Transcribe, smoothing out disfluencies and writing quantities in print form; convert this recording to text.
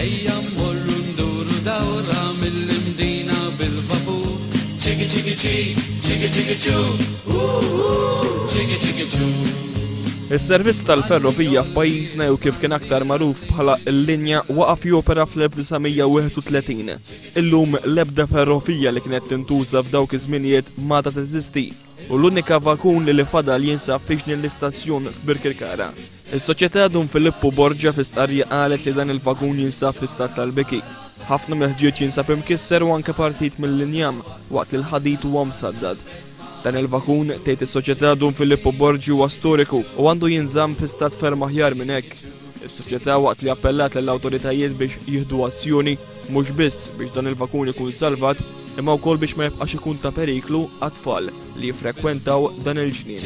Ejja mmorru nduru dawra mill-imdina bil-vapur. Ċiki ċiki ċi, ċiki ċiki ċu, ċiki ċiki ċu. Is-servizz tal-ferrovija f'pajjiżna jew kif kien aktar magħruf bħala l-linja waqaf jopera fl-1931. Illum l-ebda ferrovija li kienet tintuża f'dawk iż-żminijiet m'għadha teżisti u l-unika vakun li fadal jinsab fiexni l-istazzjon f'Birkirkara. Is-soċjetà Don Filippo Borgia fi stqarrija qalet li dan il-vakun jinsab fl-istat tal-biki. Ħafna mill-ħġieġ jinsab imkisser u anke partit mill-linjam waqt li l-ħadid huwa msaddad. Dan il-vakun tgħid is-soċjetà Don Filippo Borgia huwa storiku u għandu jinżamm fi stat ferm aħjar minn hekk. Is-soċjetà waqt li appellat lill-awtoritajiet biex jieħdu azzjoni mhux biss biex dan il-vakun ikun salvat imma wkoll biex ma jibqax ikun ta' periklu għat-tfal li jiffrekwentaw dan il-ġnien.